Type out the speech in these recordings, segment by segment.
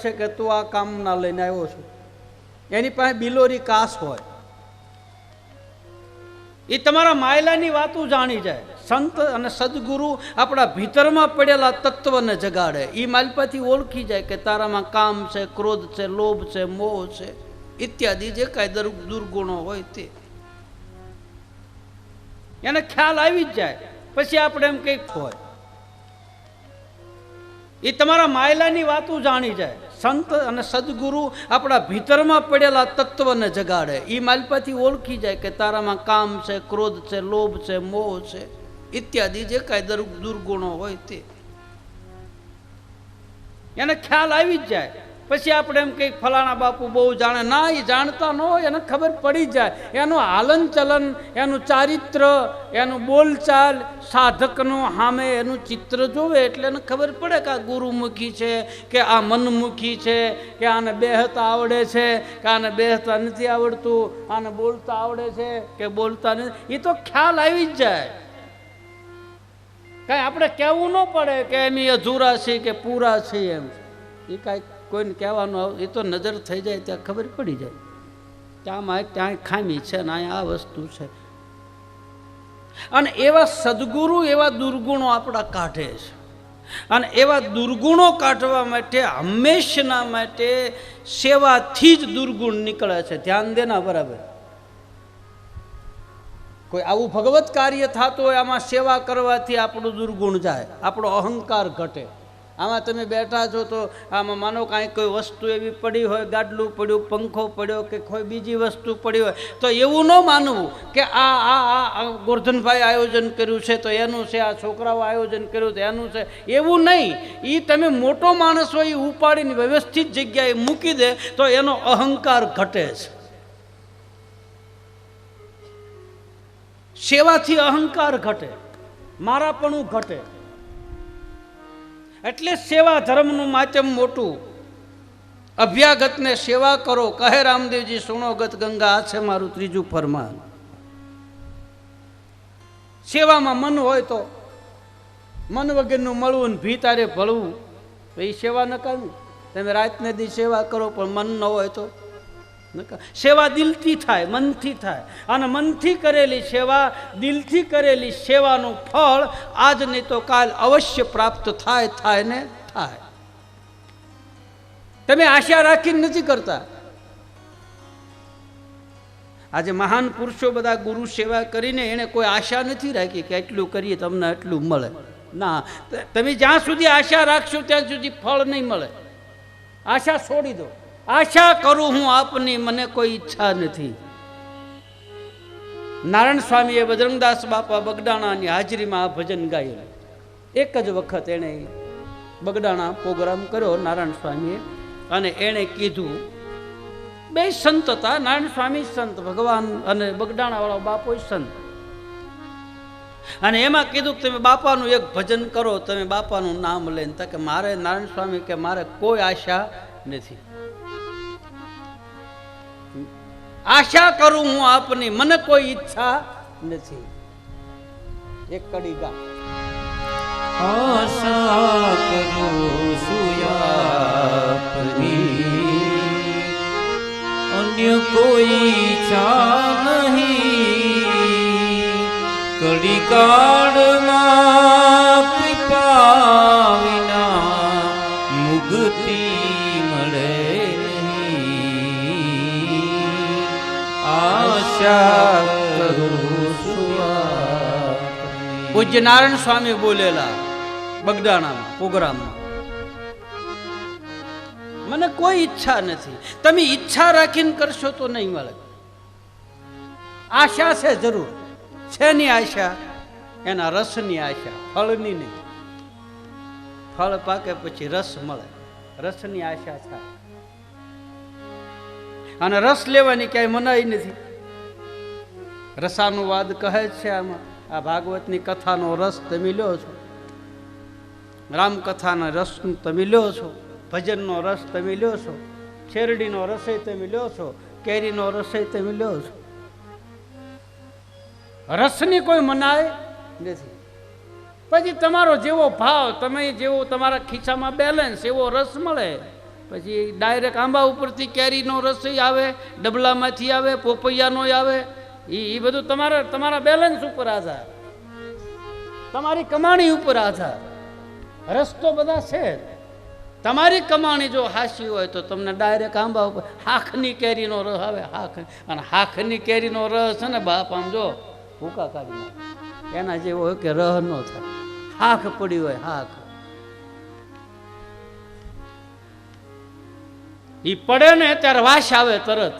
છે કે તું આ કામ ના લઈને આવ્યો છું, એની પાસે બિલોરી કાસ હોય, એ તમારા માયલાની વાતો જાણી જાય. સંત અને સદગુરુ આપણા ભીતરમાં પડેલા તત્વને જગાડે. એ માલપાથી ઓળખી જાય કે તારામાં કામ છે, ક્રોધ છે, લોભ છે, મોહ છે ઇત્યાદિ જે કાંઈ દુર્ગુણો હોય તે એને ખ્યાલ આવી જ જાય. પછી આપણે એમ કંઈક હોય, એ તમારા માયલાની વાતો જાણી જાય. સંત અને સદગુરુ આપણા ભીતરમાં પડેલા તત્વને જગાડે. એ માલપાથી ઓળખી જાય કે તારામાં કામ છે, ક્રોધ છે, લોભ છે, મોહ છે ઇત્યાદિ જે કાંઈ દુર્ગુણો હોય તે એને ખ્યાલ આવી જ જાય. પછી આપણે એમ કંઈક ફલાણા બાપુ બહુ જાણે. ના, એ જાણતા ન હોય, એને ખબર પડી જાય. એનું હાલન ચલન, એનું ચારિત્ર, એનું બોલચાલ, સાધકનું સામે એનું ચિત્ર જોવે એટલે એને ખબર પડે કે આ ગુરુમુખી છે કે આ મનમુખી છે, કે આને બેહતા આવડે છે કે આને બેહતા નથી આવડતું, આને બોલતા આવડે છે કે બોલતા નથી. એ તો ખ્યાલ આવી જ જાય. કાંઈ આપણે કહેવું ન પડે કે એમ એ અધૂરા છે કે પૂરા છે. એમ એ કાંઈ કોઈને કહેવાનું, એ તો નજર થઈ જાય ત્યાં ખબર પડી જાય કે આમાં ત્યાં ખામી છે ને અહીંયા આ વસ્તુ છે. અને એવા સદગુરુ એવા દુર્ગુણો આપણા કાઢે છે. અને એવા દુર્ગુણો કાઢવા માટે હંમેશના માટે સેવાથી જ દુર્ગુણ નીકળે છે. ધ્યાન દેના બરાબર. કોઈ આવું ભગવત કાર્ય થતું હોય, આમાં સેવા કરવાથી આપણું દુર્ગુણ જાય, આપણો અહંકાર ઘટે. આમાં તમે બેઠા છો તો આમાં માનો કાંઈ કોઈ વસ્તુ એવી પડી હોય, ગાડલું પડ્યું, પંખો પડ્યો કે કોઈ બીજી વસ્તુ પડી હોય, તો એવું ન માનવું કે આ ગોરધનભાઈ આયોજન કર્યું છે તો એનું છે, આ છોકરાઓ આયોજન કર્યું તો એનું છે. એવું નહીં. એ તમે મોટો માણસ હોય એ ઉપાડીને વ્યવસ્થિત જગ્યાએ મૂકી દે તો એનો અહંકાર ઘટે છે. સેવાથી અહંકાર ઘટે, મારાપણું ઘટે. એટલે સેવા ધર્મનું માધ્યમ મોટું. અભ્યાગતને સેવા કરો, કહે રામદેવજી, સુણો ગત ગંગા, આ છે મારું ત્રીજું ફરમાન. સેવામાં મન હોય તો મન વગરનું મળવું ને ભી તારે ભળવું તો એ સેવા નકામી. તમે રાતને દી સેવા કરો પણ મન ન હોય તો સેવા દિલથી થાય, મનથી થાય. અને મનથી કરેલી સેવા, દિલથી કરેલી સેવાનું ફળ આજ નહીં તો કાલ અવશ્ય પ્રાપ્ત થાય ને થાય. તમે આશા રાખીને નથી કરતા. આજે મહાન પુરુષો બધા ગુરુ સેવા કરીને એને કોઈ આશા નથી રાખી કે એટલું કરીએ તમને એટલું મળે. ના, તમે જ્યાં સુધી આશા રાખશો ત્યાં સુધી ફળ નહીં મળે. આશા છોડી દો. આશા કરું હું આપની, મને કોઈ ઈચ્છા નથી. નારાયણ સ્વામીએ બજરંગદાસ બાપા બગડાણાની હાજરીમાં આ ભજન ગાયેલું. એક જ વખત એણે બગડાણા પ્રોગ્રામ કર્યો નારાયણ સ્વામીએ, અને એણે કીધું, બે સંત હતા, નારાયણ સ્વામી સંત, ભગવાન અને બગડાણા વાળો બાપો સંત. અને એમાં કીધું કે તમે બાપાનું એક ભજન કરો, તમે બાપાનું નામ લઈને. તો કે મારે, નારાયણ સ્વામી કે મારે કોઈ આશા નથી. આશા કરું હું આપની, મને કોઈ ઈચ્છા નથી. એક કડી ગા. આશા કરું સુયાપની, અન્ય કોઈ ઈચ્છા નહીં. કડી કાળમાં કૃપા વિના મુક્તિ મળે. પૂજ્ય નારાયણ સ્વામી બોલેલા બગડાણામાં પ્રોગ્રામમાં, મને કોઈ ઈચ્છા નથી. તમે ઈચ્છા રાખીને કરશો તો નહીં મળે. આશા છે જરૂર. શેની આશા? એના રસની આશા, ફળની નહીં. ફળ પાકે પછી રસ મળે, રસની આશા થાય. અને રસ લેવાની ક્યાંય મનાઈ નથી. રસાનુવાદ કહે છે આમાં. આ ભાગવતની કથાનો રસ તમે લ્યો છો, રામકથાના રસ તમે લ્યો છો, ભજનનો રસ તમે લ્યો છો, શેરડીનો રસોઈ તમે લ્યો છો, કેરીનો રસોઈ તમે લ્યો છો. રસની કોઈ મનાય નથી. પછી તમારો જેવો ભાવ, તમે જેવો તમારા ખિસ્સામાં બેલેન્સ, એવો રસ મળે. પછી ડાયરેક્ટ આંબા ઉપરથી કેરીનો રસ આવે, ડબલામાંથી આવે, પોપૈયાનો આવે. એ બધું તમારા બેલેન્સ ઉપર આધાર, તમારી કમાણી ઉપર આધાર. રસ્તો બધા છે. તમારી કમાણી જો હાસી હોય તો તમને ડાયરેક્ટ આંબા ઉપર હાખની કેરીનો રસ આવે. હાખ, અને હાખની કેરીનો રસ છે ને બાપ આમ જો ભૂકા કાઢી નાખે. એના જેવો હોય કે રહ ન થાય. હાખ પડી હોય, હાખ એ પડે ને ત્યારે વાસ આવે તરત.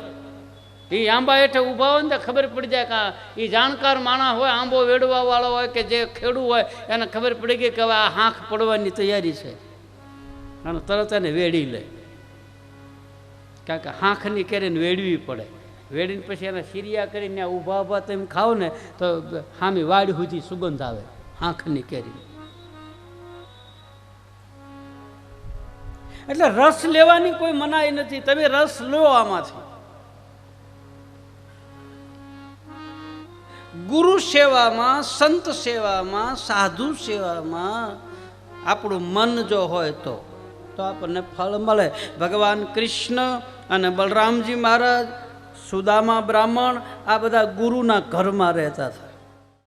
એ આંબા હેઠે ઊભા હોય ને ખબર પડી જાય કે એ જાણકાર માણસ હોય, આંબો વેડવા વાળો હોય કે જે ખેડૂ હોય, એને ખબર પડી ગઈ કે હવે આ હાંખ પડવાની તૈયારી છે, અને તરત એને વેડી લે. કારણ કે હાંખની કેરીને વેડવી પડે. વેડીને પછી એના સિરિયા કરીને ઊભા ઊભા તમે ખાઓ ને તો હામી વાડ સુધી સુગંધ આવે હાંખની કેરી. એટલે રસ લેવાની કોઈ મનાઈ નથી. તમે રસ લો આમાંથી. ગુરુ સેવામાં, સંત સેવામાં, સાધુ સેવામાં આપણું મન જો હોય તો આપણને ફળ મળે. ભગવાન કૃષ્ણ અને બલરામજી મહારાજ, સુદામા બ્રાહ્મણ, આ બધા ગુરુના ઘરમાં રહેતા હતા.